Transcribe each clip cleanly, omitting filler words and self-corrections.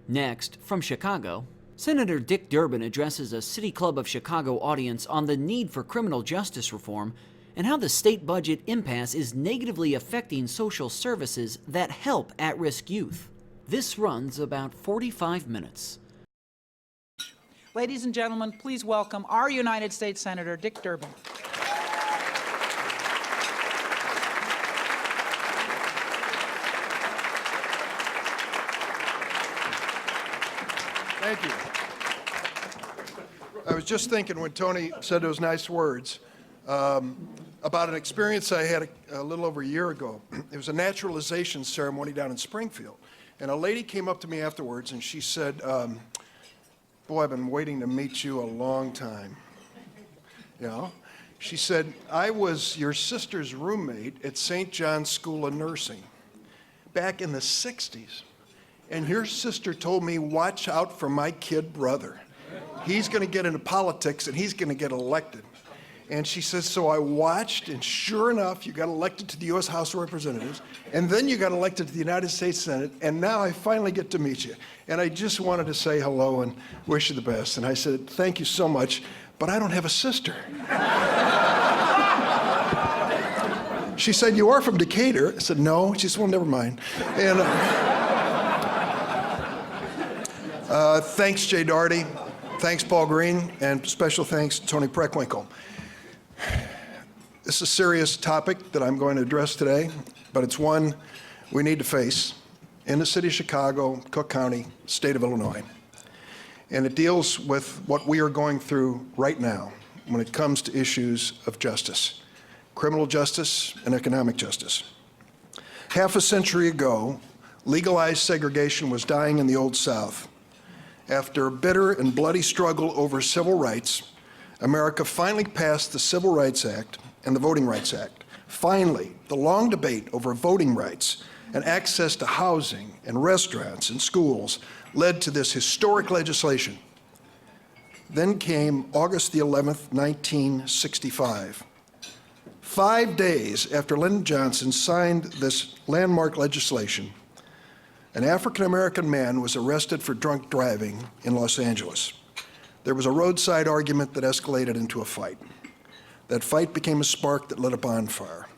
Next, from Chicago, Senator Dick Durbin addresses a City Club of Chicago audience on the need for criminal justice reform and how the state budget impasse is negatively affecting social services that help at-risk youth. This runs about 45 minutes. Ladies and gentlemen, please welcome our United States Senator Dick Durbin. Thank you. I was just thinking when Tony said those nice words about an experience I had a little over a year ago. It was a naturalization ceremony down in Springfield. And a lady came up to me afterwards and she said, boy, I've been waiting to meet you a long time. You know? She said, I was your sister's roommate at St. John's School of Nursing back in the 60s. And your sister told me, watch out for my kid brother. He's going to get into politics and he's going to get elected. And she says, so I watched, and sure enough, you got elected to the U.S. House of Representatives, and then you got elected to the United States Senate, and now I finally get to meet you. And I just wanted to say hello and wish you the best. And I said, thank you so much, but I don't have a sister. She said, you are from Decatur. I said, no. She said, well, never mind. And thanks, Jay Daugherty. Thanks, Paul Green, and special thanks to Tony Preckwinkle. This is a serious topic that I'm going to address today, but it's one we need to face in the city of Chicago, Cook County, state of Illinois. And it deals with what we are going through right now when it comes to issues of justice, criminal justice and economic justice. Half a century ago, legalized segregation was dying in the Old South. After a bitter and bloody struggle over civil rights, America finally passed the Civil Rights Act and the Voting Rights Act. Finally, the long debate over voting rights and access to housing and restaurants and schools led to this historic legislation. Then came August the 11th, 1965. 5 days after Lyndon Johnson signed this landmark legislation, an African-American man was arrested for drunk driving in Los Angeles. There was a roadside argument that escalated into a fight. That fight became a spark that lit a bonfire.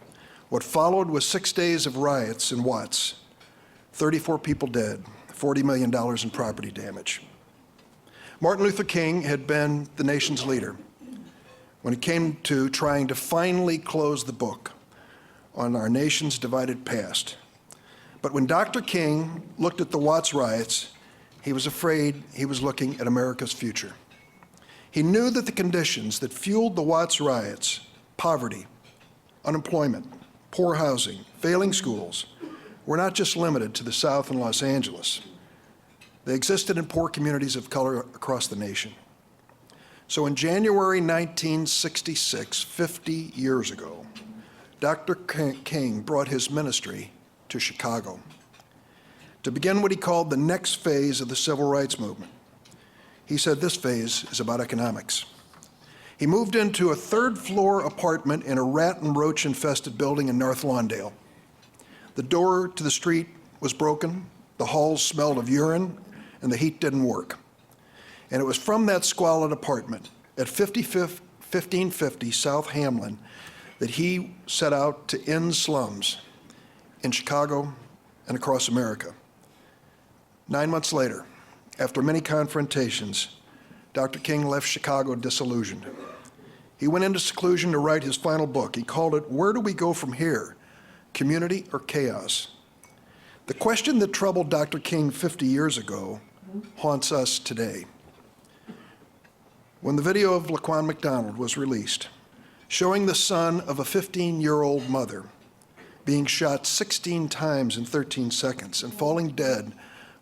What followed was 6 days of riots in Watts, 34 people dead, $40 million in property damage. Martin Luther King had been the nation's leader when it came to trying to finally close the book on our nation's divided past. But when Dr. King looked at the Watts riots, he was afraid he was looking at America's future. He knew that the conditions that fueled the Watts riots, poverty, unemployment, poor housing, failing schools, were not just limited to the South and Los Angeles. They existed in poor communities of color across the nation. So in January 1966, 50 years ago, Dr. King brought his ministry to Chicago to begin what he called the next phase of the civil rights movement. He said this phase is about economics. He moved into a third-floor apartment in a rat and roach-infested building in North Lawndale. The door to the street was broken, the halls smelled of urine, and the heat didn't work. And it was from that squalid apartment at 1550 South Hamlin that he set out to end slums in Chicago and across America. 9 months later, after many confrontations, Dr. King left Chicago disillusioned. He went into seclusion to write his final book. He called it, Where Do We Go From Here? Community or Chaos? The question that troubled Dr. King 50 years ago haunts us today. When the video of Laquan McDonald was released, showing the son of a 15-year-old mother being shot 16 times in 13 seconds and falling dead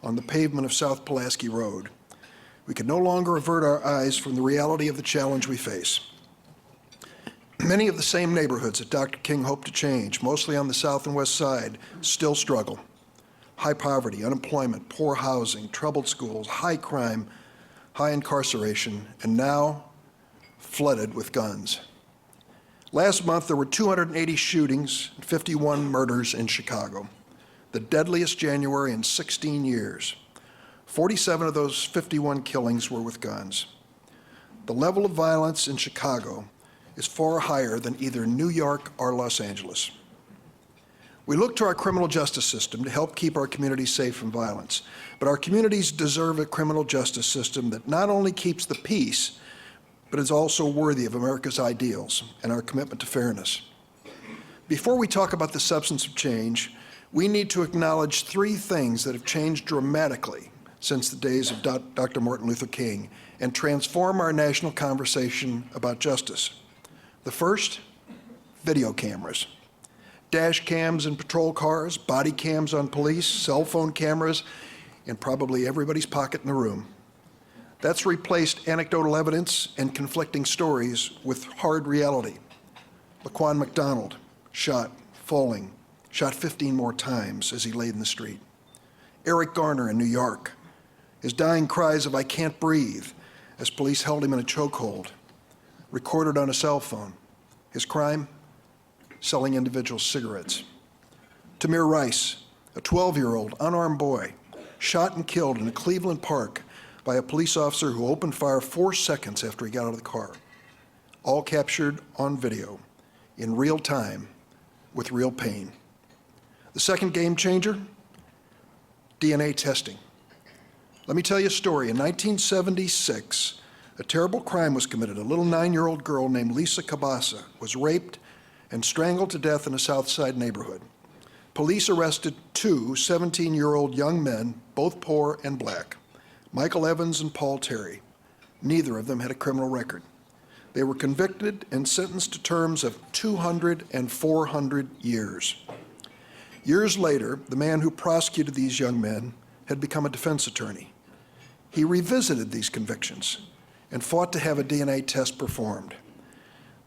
on the pavement of South Pulaski Road, we could no longer avert our eyes from the reality of the challenge we face. Many of the same neighborhoods that Dr. King hoped to change, mostly on the south and west side, still struggle. High poverty, unemployment, poor housing, troubled schools, high crime, high incarceration, and now flooded with guns. Last month, there were 280 shootings and 51 murders in Chicago, the deadliest January in 16 years. 47 of those 51 killings were with guns. The level of violence in Chicago is far higher than either New York or Los Angeles. We look to our criminal justice system to help keep our communities safe from violence, but our communities deserve a criminal justice system that not only keeps the peace, but is also worthy of America's ideals and our commitment to fairness. Before we talk about the substance of change, we need to acknowledge three things that have changed dramatically since the days of Dr. Martin Luther King and transform our national conversation about justice. The first, video cameras. Dash cams in patrol cars, body cams on police, cell phone cameras in probably everybody's pocket in the room. That's replaced anecdotal evidence and conflicting stories with hard reality. Laquan McDonald, shot, falling, shot 15 more times as he laid in the street. Eric Garner in New York, his dying cries of "I can't breathe" as police held him in a chokehold, recorded on a cell phone. His crime? Selling individuals cigarettes. Tamir Rice, a 12-year-old unarmed boy, shot and killed in a Cleveland park by a police officer who opened fire 4 seconds after he got out of the car. All captured on video, in real time, with real pain. The second game changer? DNA testing. Let me tell you a story. In 1976, a terrible crime was committed. A little 9-year-old girl named Lisa Cabasa was raped and strangled to death in a South Side neighborhood. Police arrested two 17-year-old young men, both poor and black, Michael Evans and Paul Terry. Neither of them had a criminal record. They were convicted and sentenced to terms of 200 and 400 years. Years later, the man who prosecuted these young men had become a defense attorney. He revisited these convictions and fought to have a DNA test performed.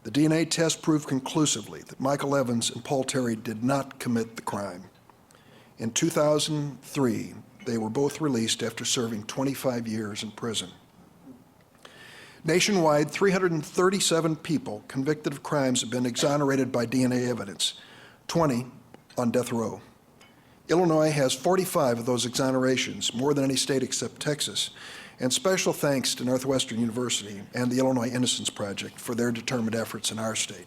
The DNA test proved conclusively that Michael Evans and Paul Terry did not commit the crime. In 2003, they were both released after serving 25 years in prison. Nationwide, 337 people convicted of crimes have been exonerated by DNA evidence, 20 on death row. Illinois has 45 of those exonerations, more than any state except Texas, and special thanks to Northwestern University and the Illinois Innocence Project for their determined efforts in our state.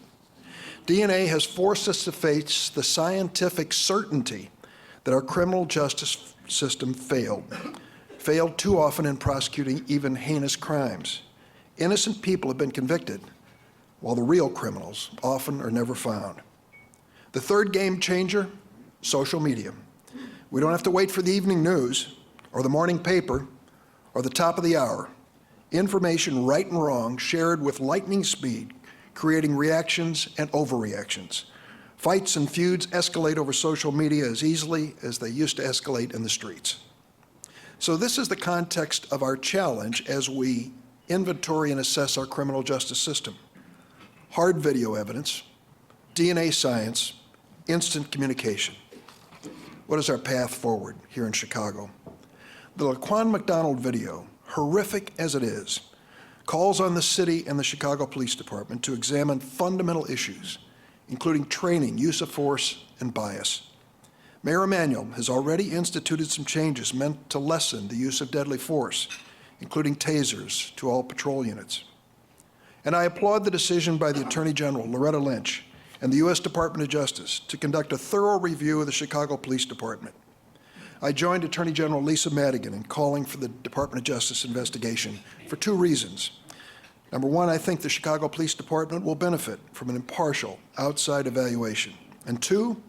DNA has forced us to face the scientific certainty that our criminal justice system failed too often in prosecuting even heinous crimes. Innocent people have been convicted, while the real criminals often are never found. The third game changer, social media. We don't have to wait for the evening news or the morning paper or the top of the hour. Information, right and wrong, shared with lightning speed, creating reactions and overreactions. Fights and feuds escalate over social media as easily as they used to escalate in the streets. So this is the context of our challenge as we inventory and assess our criminal justice system. Hard video evidence, DNA science, instant communication. What is our path forward here in Chicago? The Laquan McDonald video, horrific as it is, calls on the city and the Chicago Police Department to examine fundamental issues, including training, use of force, and bias. Mayor Emanuel has already instituted some changes meant to lessen the use of deadly force, including tasers to all patrol units. And I applaud the decision by the Attorney General, Loretta Lynch, and the U.S. Department of Justice to conduct a thorough review of the Chicago Police Department. I joined Attorney General Lisa Madigan in calling for the Department of Justice investigation for two reasons. Number one, I think the Chicago Police Department will benefit from an impartial, outside evaluation. And two,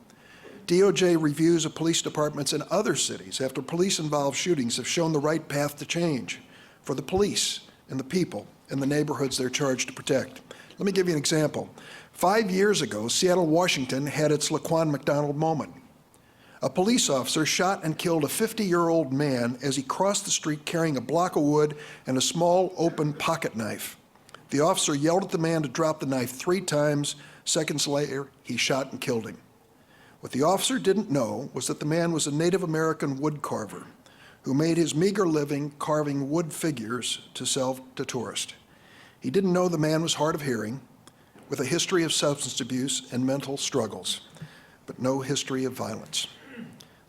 DOJ reviews of police departments in other cities after police-involved shootings have shown the right path to change for the police and the people in the neighborhoods they're charged to protect. Let me give you an example. 5 years ago, Seattle, Washington had its Laquan McDonald moment. A police officer shot and killed a 50-year-old man as he crossed the street carrying a block of wood and a small open pocket knife. The officer yelled at the man to drop the knife 3 times. Seconds later, he shot and killed him. What the officer didn't know was that the man was a Native American wood carver who made his meager living carving wood figures to sell to tourists. He didn't know the man was hard of hearing, with a history of substance abuse and mental struggles, but no history of violence.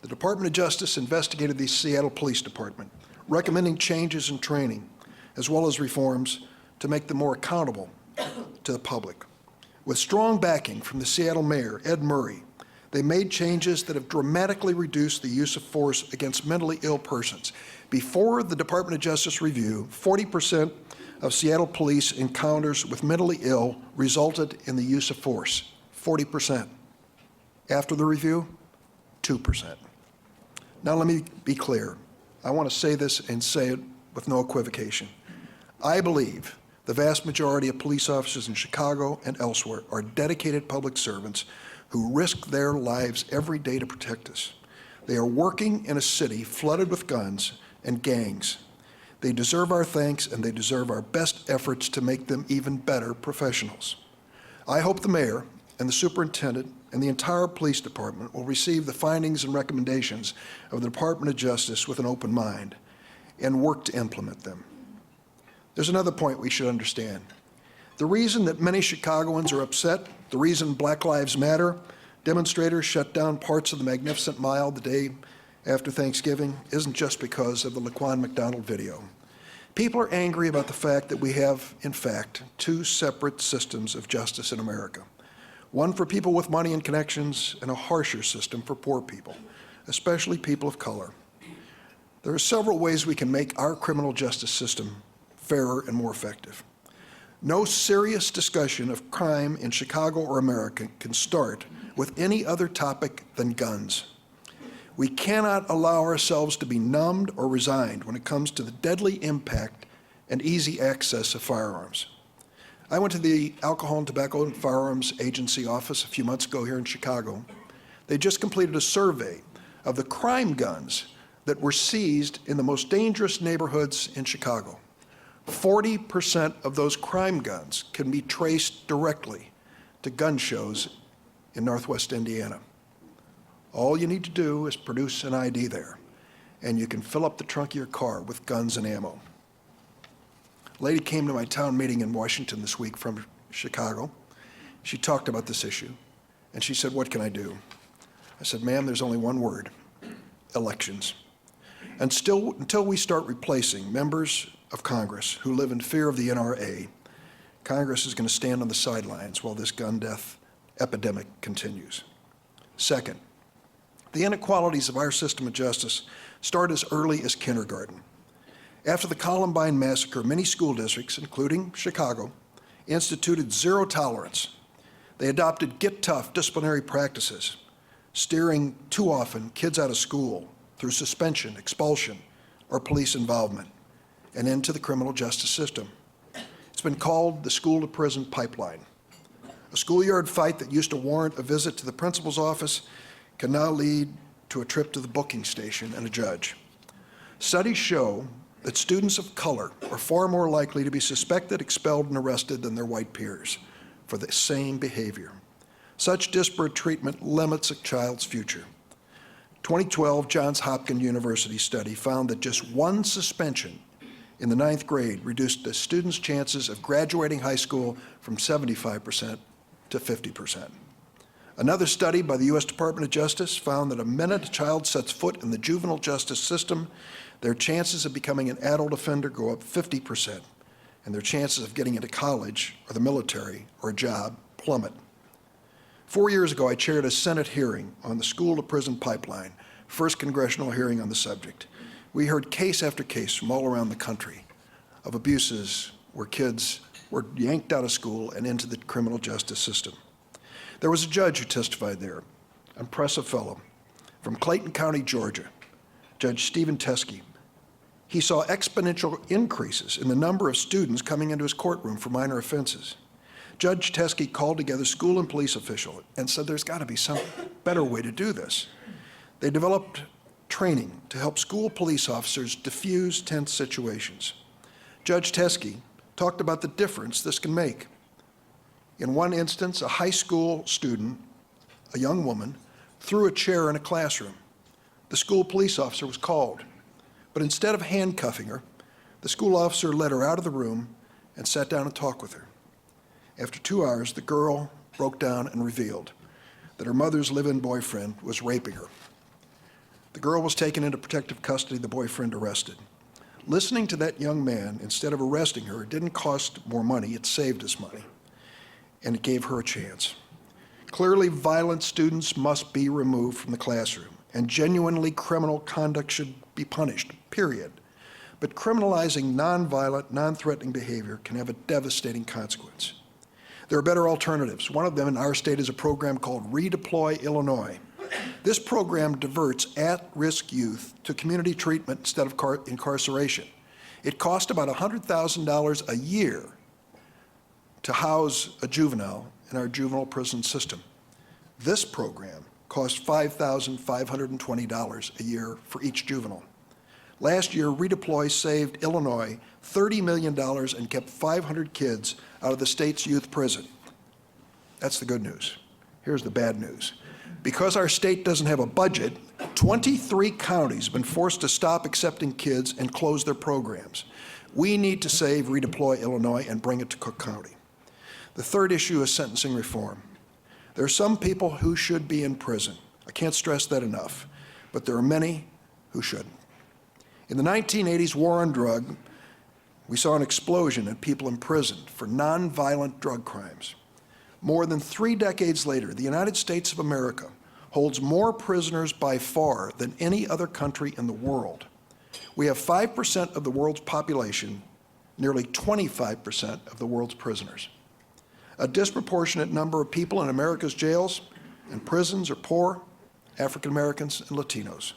The Department of Justice investigated the Seattle Police Department, recommending changes in training, as well as reforms to make them more accountable to the public. With strong backing from the Seattle Mayor, Ed Murray, they made changes that have dramatically reduced the use of force against mentally ill persons. Before the Department of Justice review, 40% of Seattle police encounters with mentally ill resulted in the use of force. 40%. After the review, 2%. Now let me be clear. I want to say this and say it with no equivocation. I believe the vast majority of police officers in Chicago and elsewhere are dedicated public servants who risk their lives every day to protect us. They are working in a city flooded with guns and gangs. They deserve our thanks, and they deserve our best efforts to make them even better professionals. I hope the mayor and the superintendent and the entire police department will receive the findings and recommendations of the Department of Justice with an open mind and work to implement them. There's another point we should understand. The reason that many Chicagoans are upset, the reason Black Lives Matter demonstrators shut down parts of the Magnificent Mile the day after Thanksgiving, isn't just because of the Laquan McDonald video. People are angry about the fact that we have, in fact, two separate systems of justice in America. One for people with money and connections, and a harsher system for poor people, especially people of color. There are several ways we can make our criminal justice system fairer and more effective. No serious discussion of crime in Chicago or America can start with any other topic than guns. We cannot allow ourselves to be numbed or resigned when it comes to the deadly impact and easy access of firearms. I went to the Alcohol and Tobacco and Firearms Agency office a few months ago here in Chicago. They just completed a survey of the crime guns that were seized in the most dangerous neighborhoods in Chicago. 40% of those crime guns can be traced directly to gun shows in Northwest Indiana. All you need to do is produce an ID there, and you can fill up the trunk of your car with guns and ammo. A lady came to my town meeting in Washington this week from Chicago. She talked about this issue, and she said, "What can I do?" I said, "Ma'am, there's only one word: elections. And still, until we start replacing members of Congress who live in fear of the NRA, Congress is going to stand on the sidelines while this gun death epidemic continues." Second, the inequalities of our system of justice start as early as kindergarten. After the Columbine massacre, many school districts, including Chicago, instituted zero tolerance. They adopted get tough disciplinary practices, steering too often kids out of school through suspension, expulsion, or police involvement, and into the criminal justice system. It's been called the school-to-prison pipeline. A schoolyard fight that used to warrant a visit to the principal's office can now lead to a trip to the booking station and a judge. Studies show that students of color are far more likely to be suspected, expelled, and arrested than their white peers for the same behavior. Such disparate treatment limits a child's future. 2012 Johns Hopkins University study found that just one suspension in the 9th grade reduced a student's chances of graduating high school from 75% to 50%. Another study by the U.S. Department of Justice found that the minute a child sets foot in the juvenile justice system, their chances of becoming an adult offender go up 50%, and their chances of getting into college or the military or a job plummet. 4 years ago, I chaired a Senate hearing on the school-to-prison pipeline, first congressional hearing on the subject. We heard case after case from all around the country of abuses where kids were yanked out of school and into the criminal justice system. There was a judge who testified there, an impressive fellow, from Clayton County, Georgia, Judge Stephen Teskey. He saw exponential increases in the number of students coming into his courtroom for minor offenses. Judge Teskey called together school and police officials and said there's got to be some better way to do this. They developed training to help school police officers diffuse tense situations. Judge Teskey talked about the difference this can make. In one instance, a high school student, a young woman, threw a chair in a classroom. The school police officer was called, but instead of handcuffing her, the school officer led her out of the room and sat down and talked with her. After 2 hours, the girl broke down and revealed that her mother's live-in boyfriend was raping her. The girl was taken into protective custody, the boyfriend arrested. Listening to that young man, instead of arresting her, didn't cost more money, it saved us money, and it gave her a chance. Clearly, violent students must be removed from the classroom, and genuinely criminal conduct should be punished, period. But criminalizing nonviolent, non-threatening behavior can have a devastating consequence. There are better alternatives. One of them in our state is a program called Redeploy Illinois. This program diverts at-risk youth to community treatment instead of incarceration. It costs about $100,000 a year to house a juvenile in our juvenile prison system. This program costs $5,520 a year for each juvenile. Last year, Redeploy saved Illinois $30 million and kept 500 kids out of the state's youth prison. That's the good news. Here's the bad news. Because our state doesn't have a budget, 23 counties have been forced to stop accepting kids and close their programs. We need to save Redeploy Illinois and bring it to Cook County. The third issue is sentencing reform. There are some people who should be in prison. I can't stress that enough, but there are many who shouldn't. In the 1980s war on drug, we saw an explosion in people imprisoned for nonviolent drug crimes. More than 3 decades later, the United States of America holds more prisoners by far than any other country in the world. We have 5% of the world's population, nearly 25% of the world's prisoners. A disproportionate number of people in America's jails and prisons are poor, African Americans, and Latinos.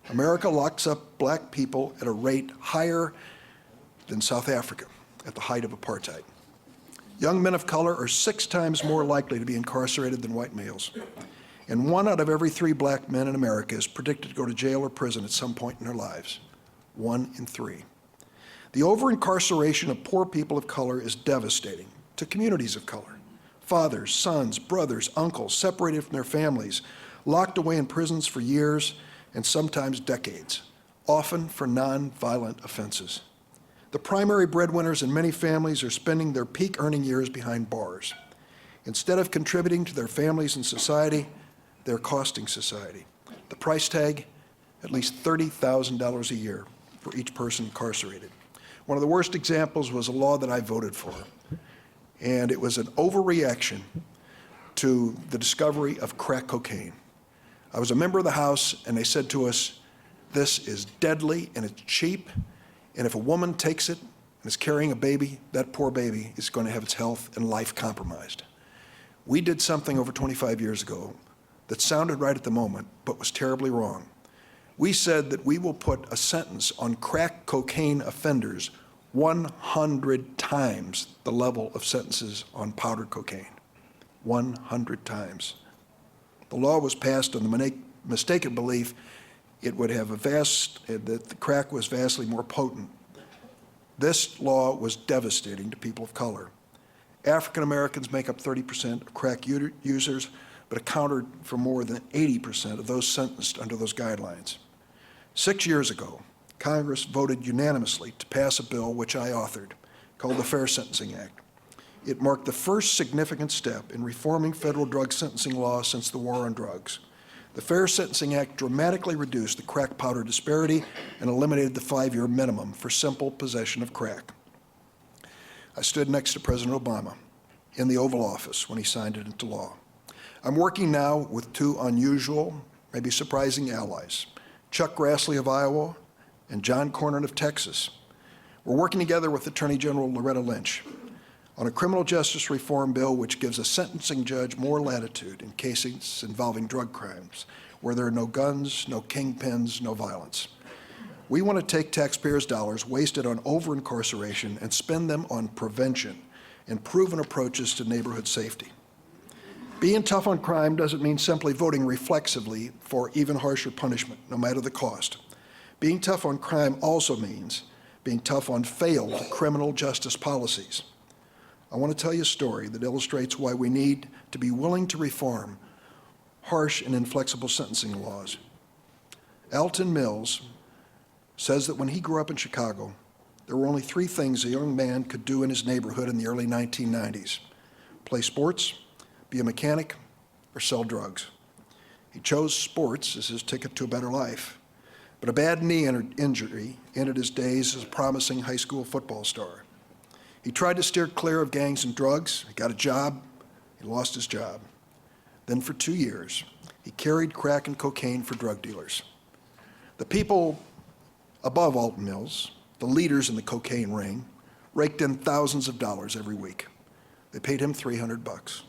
America locks up black people at a rate higher than South Africa at the height of apartheid. Young men of color are 6 times more likely to be incarcerated than white males. And 1 out of every 3 black men in America is predicted to go to jail or prison at some point in their lives. 1 in 3. The over-incarceration of poor people of color is devastating to communities of color. Fathers, sons, brothers, uncles, separated from their families, locked away in prisons for years and sometimes decades, often for non-violent offenses. The primary breadwinners in many families are spending their peak earning years behind bars. Instead of contributing to their families and society, they're costing society. The price tag, at least $30,000 a year for each person incarcerated. One of the worst examples was a law that I voted for, and it was an overreaction to the discovery of crack cocaine. I was a member of the House, and they said to us, this is deadly and it's cheap, and if a woman takes it and is carrying a baby, that poor baby is going to have its health and life compromised. We did something over 25 years ago that sounded right at the moment, but was terribly wrong. We said that we will put a sentence on crack cocaine offenders 100 times the level of sentences on powdered cocaine. 100 times. The law was passed on the mistaken belief it would have that the crack was vastly more potent. This law was devastating to people of color. African Americans make up 30% of crack users, but accounted for more than 80% of those sentenced under those guidelines. 6 years ago, Congress voted unanimously to pass a bill which I authored, called the Fair Sentencing Act. It marked the first significant step in reforming federal drug sentencing law since the war on drugs. The Fair Sentencing Act dramatically reduced the crack powder disparity and eliminated the 5-year minimum for simple possession of crack. I stood next to President Obama in the Oval Office when he signed it into law. I'm working now with 2 unusual, maybe surprising allies, Chuck Grassley of Iowa and John Cornyn of Texas. We're working together with Attorney General Loretta Lynch on a criminal justice reform bill which gives a sentencing judge more latitude in cases involving drug crimes, where there are no guns, no kingpins, no violence. We want to take taxpayers' dollars wasted on over-incarceration and spend them on prevention and proven approaches to neighborhood safety. Being tough on crime doesn't mean simply voting reflexively for even harsher punishment, no matter the cost. Being tough on crime also means being tough on failed criminal justice policies. I want to tell you a story that illustrates why we need to be willing to reform harsh and inflexible sentencing laws. Alton Mills says that when he grew up in Chicago, there were only 3 things a young man could do in his neighborhood in the early 1990s: play sports, be a mechanic, or sell drugs. He chose sports as his ticket to a better life. but a bad knee injury ended his days as a promising high school football star. He tried to steer clear of gangs and drugs. He got a job. He lost his job. Then for 2 years, he carried crack and cocaine for drug dealers. The people above Alton Mills, the leaders in the cocaine ring, raked in thousands of dollars every week. They paid him $300.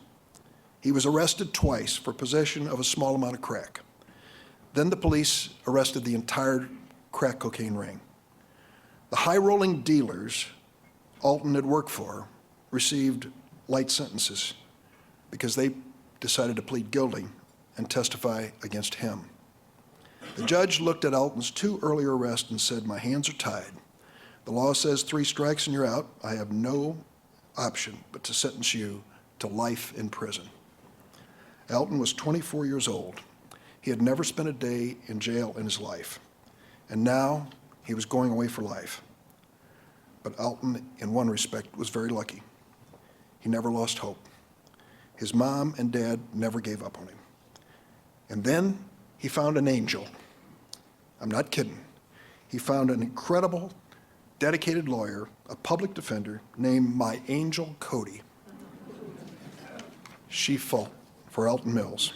He was arrested twice for possession of a small amount of crack. Then the police arrested the entire crack cocaine ring. The high-rolling dealers Alton had worked for received light sentences because they decided to plead guilty and testify against him. The judge looked at Alton's 2 earlier arrests and said, "My hands are tied. The law says 3 strikes and you're out. I have no option but to sentence you to life in prison." Alton was 24 years old. He had never spent a day in jail in his life, and now he was going away for life. But Alton, in one respect, was very lucky. He never lost hope. His mom and dad never gave up on him. And then he found an angel. I'm not kidding. He found an incredible, dedicated lawyer, a public defender named My Angel Cody. She fought for Alton Mills.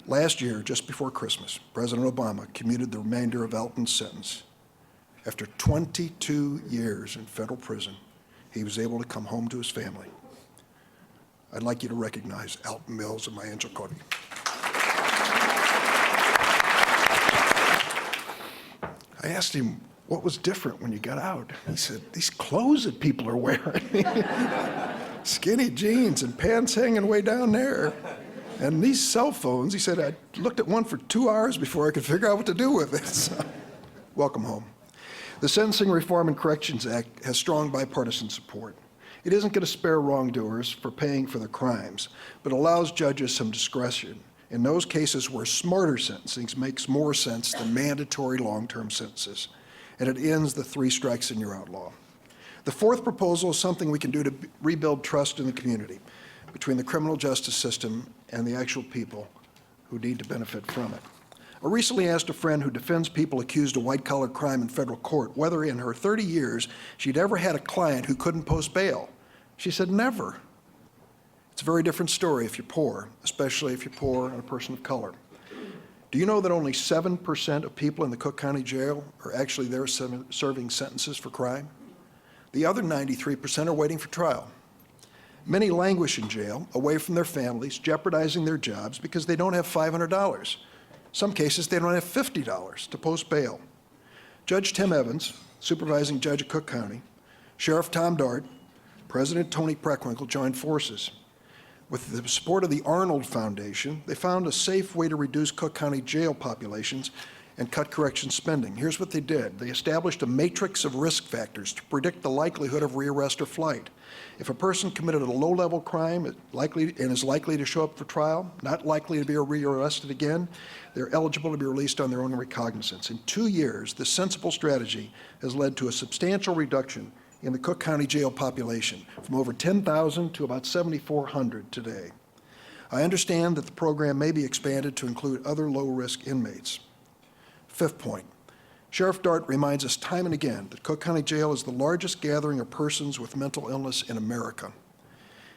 Last year, just before Christmas, President Obama commuted the remainder of Alton's sentence. After 22 years in federal prison, he was able to come home to his family. I'd like you to recognize Alton Mills and My Angel Cody. I asked him, what was different when you got out? He said, these clothes that people are wearing. Skinny jeans and pants hanging way down there. And these cell phones, he said, I looked at one for 2 hours before I could figure out what to do with it. So, welcome home. The Sentencing Reform and Corrections Act has strong bipartisan support. It isn't going to spare wrongdoers for paying for their crimes, but allows judges some discretion in those cases where smarter sentencing makes more sense than mandatory long-term sentences. And it ends the 3 strikes and you're out law. The 4th proposal is something we can do to rebuild trust in the community between the criminal justice system and the actual people who need to benefit from it. I recently asked a friend who defends people accused of white-collar crime in federal court whether in her 30 years she'd ever had a client who couldn't post bail. She said, never. It's a very different story if you're poor, especially if you're poor and a person of color. Do you know that only 7% of people in the Cook County Jail are actually there serving sentences for crime? The other 93% are waiting for trial. Many languish in jail, away from their families, jeopardizing their jobs because they don't have $500. Some cases, they don't have $50 to post bail. Judge Tim Evans, supervising judge of Cook County, Sheriff Tom Dart, President Tony Preckwinkle joined forces. With the support of the Arnold Foundation, they found a safe way to reduce Cook County jail populations and cut correction spending. Here's what they did. They established a matrix of risk factors to predict the likelihood of rearrest or flight. If a person committed a low-level crime is likely to show up for trial, not likely to be rearrested again, they're eligible to be released on their own recognizance. In 2 years, this sensible strategy has led to a substantial reduction in the Cook County jail population from over 10,000 to about 7,400 today. I understand that the program may be expanded to include other low-risk inmates. 5th point, Sheriff Dart reminds us time and again that Cook County Jail is the largest gathering of persons with mental illness in America.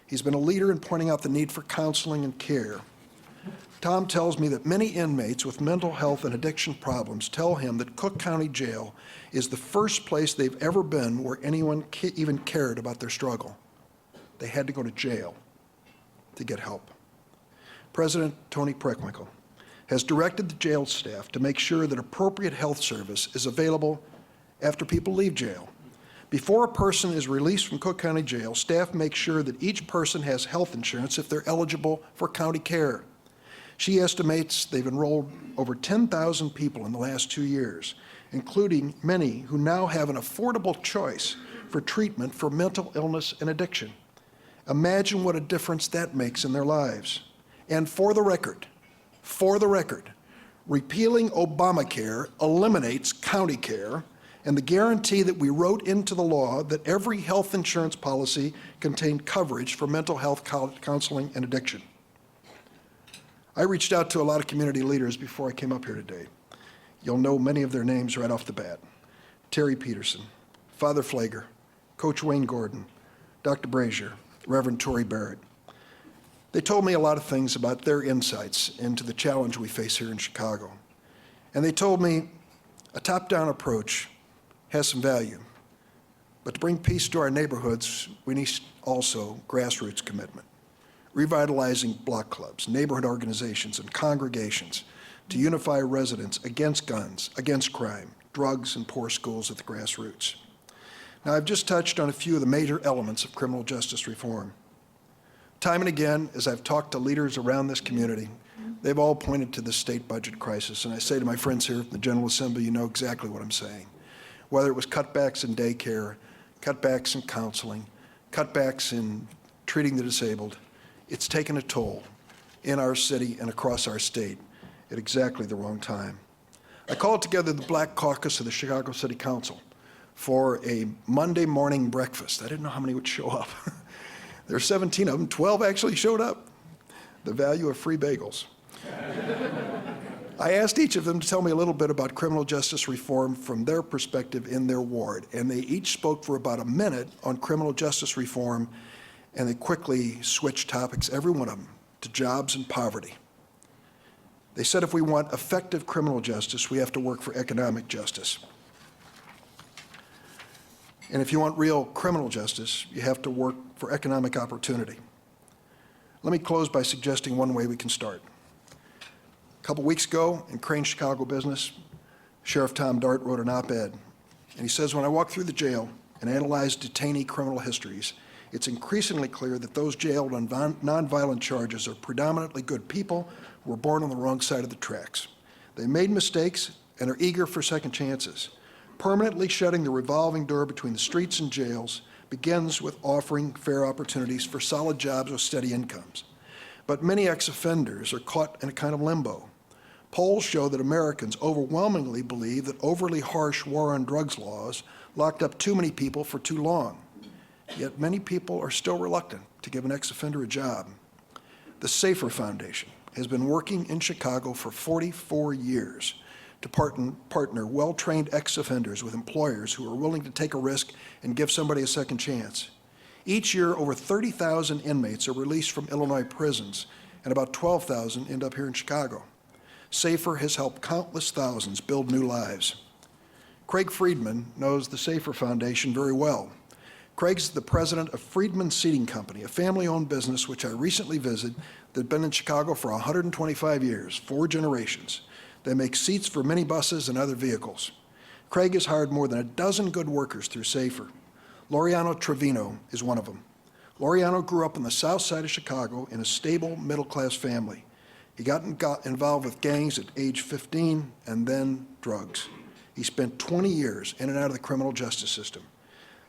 He's been a leader in pointing out the need for counseling and care. Tom tells me that many inmates with mental health and addiction problems tell him that Cook County Jail is the first place they've ever been where anyone even cared about their struggle. They had to go to jail to get help. President Tony Preckwinkle has directed the jail staff to make sure that appropriate health service is available after people leave jail. Before a person is released from Cook County Jail, staff make sure that each person has health insurance if they're eligible for county care. She estimates they've enrolled over 10,000 people in the last 2 years, including many who now have an affordable choice for treatment for mental illness and addiction. Imagine what a difference that makes in their lives. And for the record, repealing Obamacare eliminates county care and the guarantee that we wrote into the law that every health insurance policy contained coverage for mental health counseling and addiction. I reached out to a lot of community leaders before I came up here today. You'll know many of their names right off the bat. Terry Peterson, Father Flager, Coach Wayne Gordon, Dr. Brazier, Reverend Tory Barrett. They told me a lot of things about their insights into the challenge we face here in Chicago. And they told me a top-down approach has some value, but to bring peace to our neighborhoods, we need also grassroots commitment, revitalizing block clubs, neighborhood organizations, and congregations to unify residents against guns, against crime, drugs, and poor schools at the grassroots. Now, I've just touched on a few of the major elements of criminal justice reform. Time and again, as I've talked to leaders around this community, they've all pointed to the state budget crisis. And I say to my friends here from the General Assembly, you know exactly what I'm saying. Whether it was cutbacks in daycare, cutbacks in counseling, cutbacks in treating the disabled, it's taken a toll in our city and across our state at exactly the wrong time. I called together the Black Caucus of the Chicago City Council for a Monday morning breakfast. I didn't know how many would show up. There were 17 of them, 12 actually showed up. The value of free bagels. I asked each of them to tell me a little bit about criminal justice reform from their perspective in their ward, and they each spoke for about a minute on criminal justice reform, and they quickly switched topics, every one of them, to jobs and poverty. They said if we want effective criminal justice, we have to work for economic justice. And if you want real criminal justice, you have to work for economic opportunity. Let me close by suggesting one way we can start. A couple weeks ago in Crane Chicago Business, Sheriff Tom Dart wrote an op-ed, and he says, when I walk through the jail and analyze detainee criminal histories, it's increasingly clear that those jailed on nonviolent charges are predominantly good people who were born on the wrong side of the tracks. They made mistakes and are eager for second chances. Permanently shutting the revolving door between the streets and jails begins with offering fair opportunities for solid jobs with steady incomes. But many ex-offenders are caught in a kind of limbo. Polls show that Americans overwhelmingly believe that overly harsh war on drugs laws locked up too many people for too long. Yet many people are still reluctant to give an ex-offender a job. The SAFER Foundation has been working in Chicago for 44 years to partner well-trained ex-offenders with employers who are willing to take a risk and give somebody a second chance. Each year, over 30,000 inmates are released from Illinois prisons, and about 12,000 end up here in Chicago. SAFER has helped countless thousands build new lives. Craig Friedman knows the SAFER Foundation very well. Craig's the president of Friedman Seating Company, a family-owned business which I recently visited that has been in Chicago for 125 years, 4 generations. They make seats for minibuses and other vehicles. Craig has hired more than a dozen good workers through SAFER. Laureano Trevino is one of them. Laureano grew up on the south side of Chicago in a stable, middle-class family. He got involved with gangs at age 15 and then drugs. He spent 20 years in and out of the criminal justice system.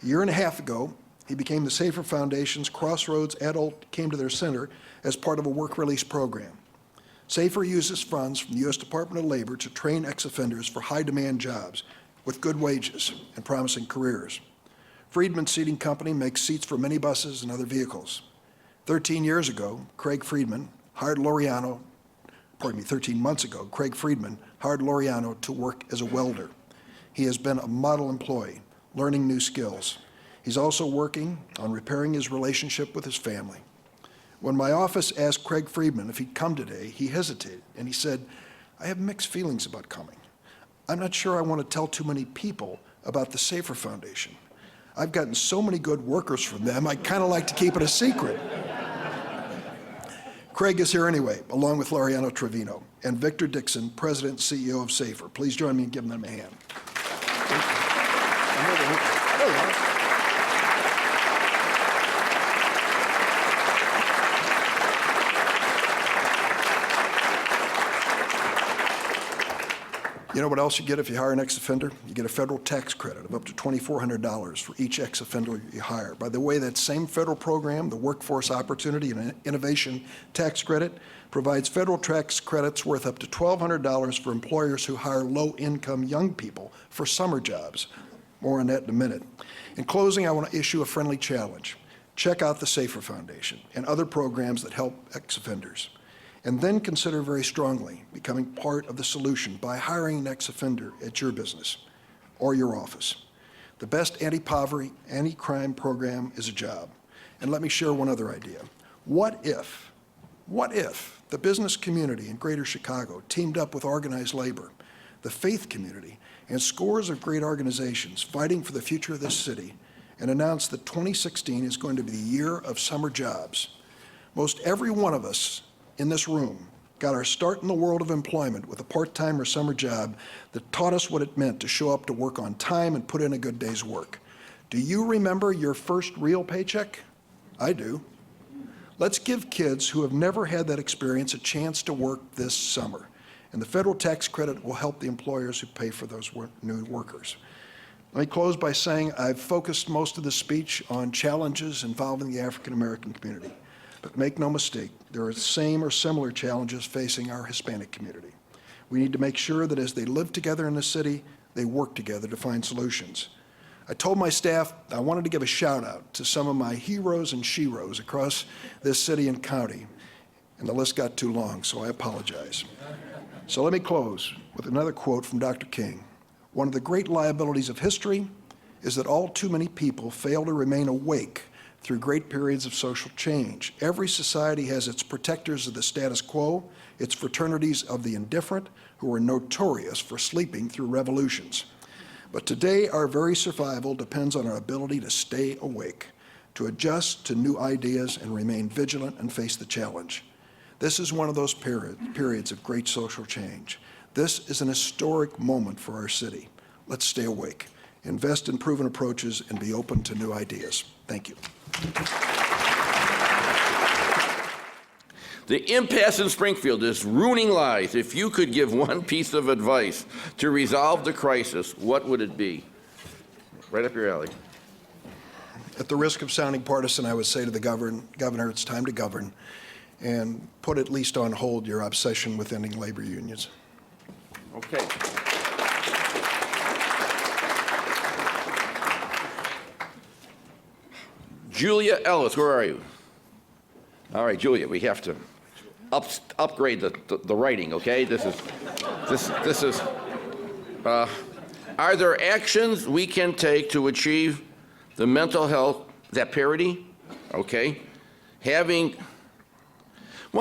A year and a half ago, he became the SAFER Foundation's Crossroads Adult Came to Their Center as part of a work release program. SAFER uses funds from the U.S. Department of Labor to train ex-offenders for high-demand jobs with good wages and promising careers. Friedman Seating Company makes seats for minibuses and other vehicles. 13 months ago, Craig Friedman hired Laureano to work as a welder. He has been a model employee, learning new skills. He's also working on repairing his relationship with his family. When my office asked Craig Friedman if he'd come today, he hesitated, and he said, I have mixed feelings about coming. I'm not sure I want to tell too many people about the SAFER Foundation. I've gotten so many good workers from them, I'd kind of like to keep it a secret. Craig is here anyway, along with Laureano Trevino and Victor Dixon, President and CEO of SAFER. Please join me in giving them a hand. You know what else you get if you hire an ex-offender? You get a federal tax credit of up to $2,400 for each ex-offender you hire. By the way, that same federal program, the Workforce Opportunity and Innovation Tax Credit, provides federal tax credits worth up to $1,200 for employers who hire low-income young people for summer jobs. More on that in a minute. In closing, I want to issue a friendly challenge. Check out the SAFER Foundation and other programs that help ex-offenders. and then consider very strongly becoming part of the solution by hiring an ex-offender at your business or your office. The best anti-poverty, anti-crime program is a job. And let me share one other idea. What if the business community in Greater Chicago teamed up with organized labor, the faith community, and scores of great organizations fighting for the future of this city and announced that 2016 is going to be the year of summer jobs? Most every one of us in this room got our start in the world of employment with a part-time or summer job that taught us what it meant to show up to work on time and put in a good day's work. Do you remember your first real paycheck? I do. Let's give kids who have never had that experience a chance to work this summer. And the federal tax credit will help the employers who pay for those new workers. Let me close by saying I've focused most of the speech on challenges involving the African American community. But make no mistake, there are the same or similar challenges facing our Hispanic community. We need to make sure that as they live together in the city, they work together to find solutions. I told my staff I wanted to give a shout out to some of my heroes and sheroes across this city and county, and the list got too long, so I apologize. So let me close with another quote from Dr. King. One of the great liabilities of history is that all too many people fail to remain awake through great periods of social change. Every society has its protectors of the status quo, its fraternities of the indifferent, who are notorious for sleeping through revolutions. But today, our very survival depends on our ability to stay awake, to adjust to new ideas and remain vigilant and face the challenge. This is one of those periods of great social change. This is an historic moment for our city. Let's stay awake, invest in proven approaches, and be open to new ideas. Thank you. The impasse in Springfield is ruining lives. If you could give one piece of advice to resolve the crisis, what would it be? Right up your alley. At the risk of sounding partisan, I would say to the governor, it's time to govern, and put at least on hold your obsession with ending labor unions. Okay. Julia Ellis, where are you? All right, Julia, we have to upgrade the writing, okay? This is. Are there actions we can take to achieve the mental health, that parity? Okay. Why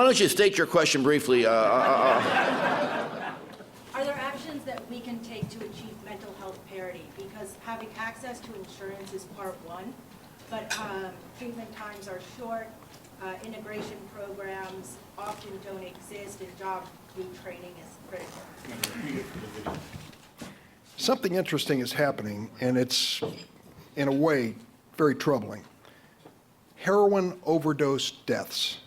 don't you state your question briefly? Are there actions that we can take to achieve mental health parity? Because having access to insurance is part one, but treatment times are short, integration programs often don't exist, and job retraining is critical. Something interesting is happening, and it's, in a way, very troubling. Heroin overdose deaths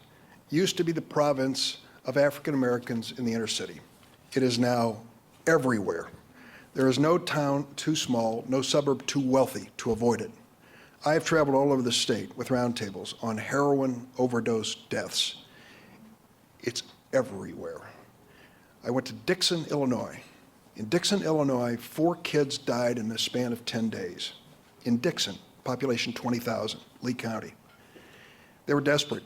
used to be the province of African Americans in the inner city. It is now everywhere. There is no town too small, no suburb too wealthy to avoid it. I have traveled all over the state with roundtables on heroin overdose deaths. It's everywhere. I went to Dixon, Illinois. In Dixon, Illinois, 4 kids died in the span of 10 days. In Dixon, population 20,000, Lee County. They were desperate.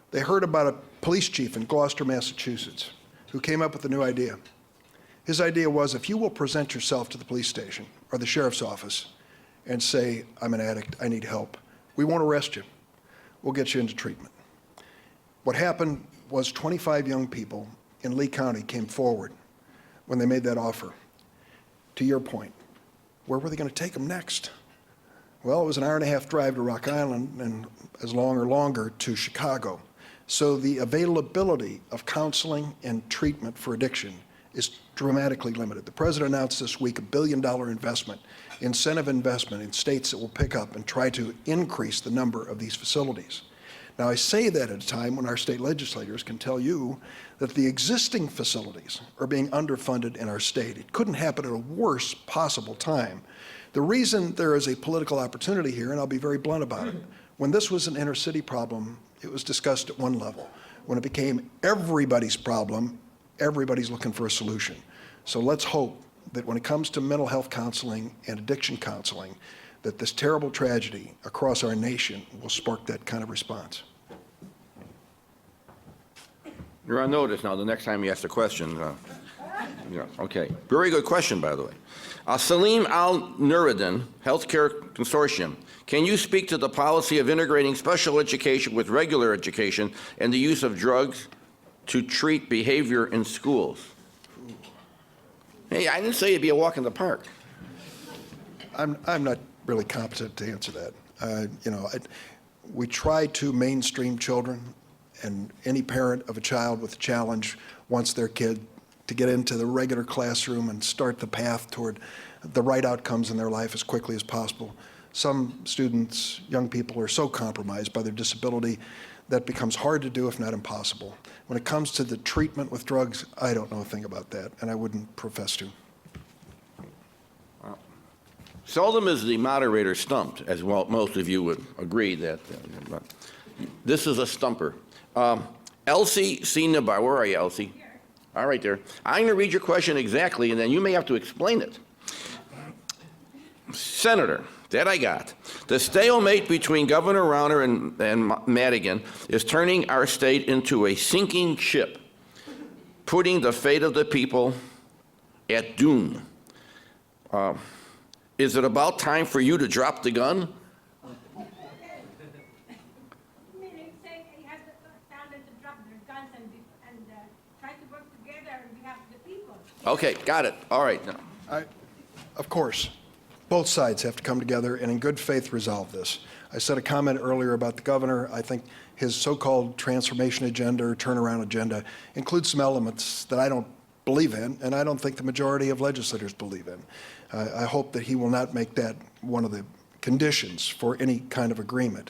They heard about a police chief in Gloucester, Massachusetts, who came up with a new idea. His idea was, if you will present yourself to the police station or the sheriff's office and say, I'm an addict, I need help, we won't arrest you. We'll get you into treatment. What happened was 25 young people in Lee County came forward when they made that offer. To your point, where were they going to take them next? Well, it was an hour-and-a-half drive to Rock Island and as long or longer to Chicago. So the availability of counseling and treatment for addiction is dramatically limited. The president announced this week $1 billion incentive investment in states that will pick up and try to increase the number of these facilities. Now, I say that at a time when our state legislators can tell you that the existing facilities are being underfunded in our state. It couldn't happen at a worse possible time. The reason there is a political opportunity here, and I'll be very blunt about it, when this was an inner city problem, it was discussed at one level. When it became everybody's problem, everybody's looking for a solution. So let's hope that when it comes to mental health counseling and addiction counseling, that this terrible tragedy across our nation will spark that kind of response. You're on notice now. The next time you ask a question, yeah, okay. Very good question, by the way. Salim Al-Nuruddin, Healthcare Consortium. Can you speak to the policy of integrating special education with regular education and the use of drugs to treat behavior in schools? Hey, I didn't say it'd be a walk in the park. I'm not really competent to answer that. You know, we try to mainstream children, and any parent of a child with a challenge wants their kid to get into the regular classroom and start the path toward the right outcomes in their life as quickly as possible. Some students, young people, are so compromised by their disability that becomes hard to do, if not impossible. When it comes to the treatment with drugs, I don't know a thing about that, and I wouldn't profess to. Seldom is the moderator stumped, as well, most of you would agree that this is a stumper. Elsie C. Nabar, where are you, Elsie? Here. All right, there. I'm going to read your question exactly, and then you may have to explain it. Senator, that I got. The stalemate between Governor Rauner and Madigan is turning our state into a sinking ship, putting the fate of the people at doom. Is it about time for you to drop the gun? Meaning saying he has time to drop their guns and try to work together on behalf of the people. Okay, got it. All right. Of course, both sides have to come together and in good faith resolve this. I said a comment earlier about the governor. I think his so-called transformation agenda or turnaround agenda includes some elements that I don't believe in, and I don't think the majority of legislators believe in. I hope that he will not make that one of the conditions for any kind of agreement.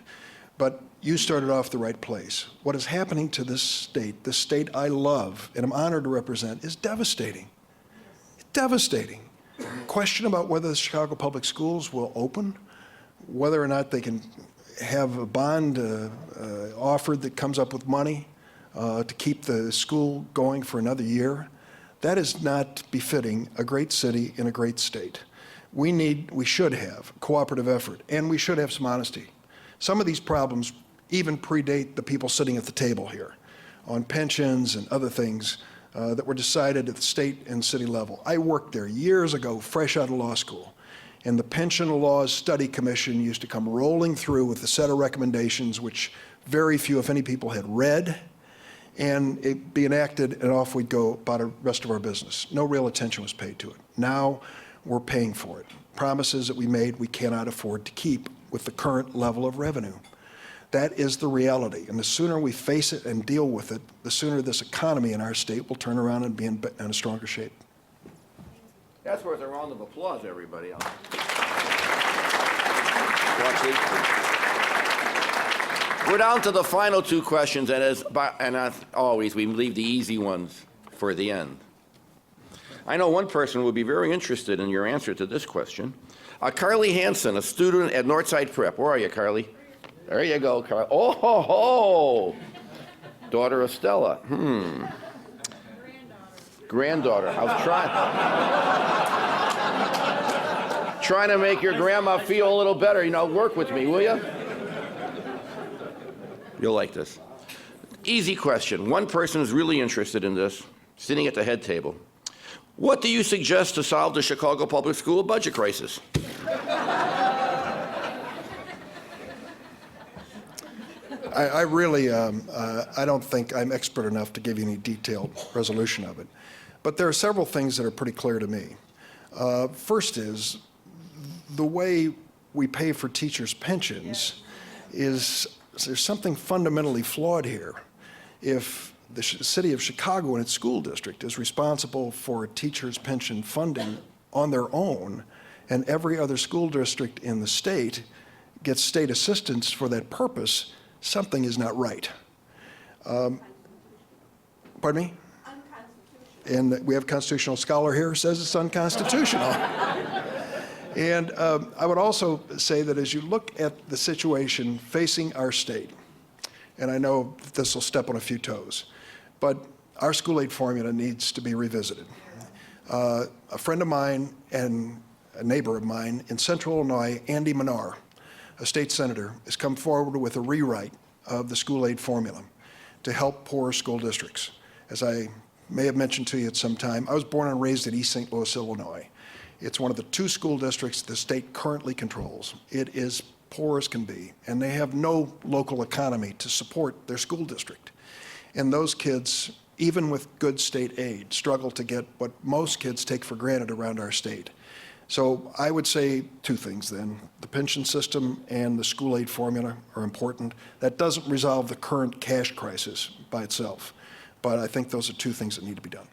But you started off the right place. What is happening to this state I love and am honored to represent, is devastating. It's devastating. Question about whether the Chicago Public Schools will open, whether or not they can have a bond offered that comes up with money to keep the school going for another year. That is not befitting a great city in a great state. We should have cooperative effort, and we should have some honesty. Some of these problems even predate the people sitting at the table here on pensions and other things that were decided at the state and city level. I worked there years ago, fresh out of law school, and the Pension Laws Study Commission used to come rolling through with a set of recommendations which very few, if any, people had read, and it'd be enacted, and off we'd go about the rest of our business. No real attention was paid to it. Now we're paying for it. Promises that we made we cannot afford to keep with the current level of revenue. That is the reality, and the sooner we face it and deal with it, the sooner this economy in our state will turn around and be in a stronger shape. That's worth a round of applause, everybody. We're down to the final two questions, and as always, we leave the easy ones for the end. I know one person would be very interested in your answer to this question. Carly Hansen, a student at Northside Prep. Where are you, Carly? There you go, Carly. Oh, ho, ho. Daughter of Stella. Granddaughter. I was trying to make your grandma feel a little better. You know, work with me, will you? You'll like this. Easy question. One person is really interested in this, sitting at the head table. What do you suggest to solve the Chicago Public School budget crisis? I really, I don't think I'm expert enough to give you any detailed resolution of it. But there are several things that are pretty clear to me. First is, the way we pay for teachers' pensions is, there's something fundamentally flawed here. If the city of Chicago and its school district is responsible for teachers' pension funding on their own, and every other school district in the state gets state assistance for that purpose, something is not right. Pardon me? Unconstitutional. And we have a constitutional scholar here who says it's unconstitutional. And I would also say that as you look at the situation facing our state, and I know that this will step on a few toes, but our school aid formula needs to be revisited. A friend of mine and a neighbor of mine in Central Illinois, Andy Menard, a state senator, has come forward with a rewrite of the school aid formula to help poor school districts. As I may have mentioned to you at some time, I was born and raised in East St. Louis, Illinois. It's one of the 2 school districts the state currently controls. It is poor as can be, and they have no local economy to support their school district. And those kids, even with good state aid, struggle to get what most kids take for granted around our state. So I would say 2 things then. The pension system and the school aid formula are important. That doesn't resolve the current cash crisis by itself, but I think those are 2 things that need to be done.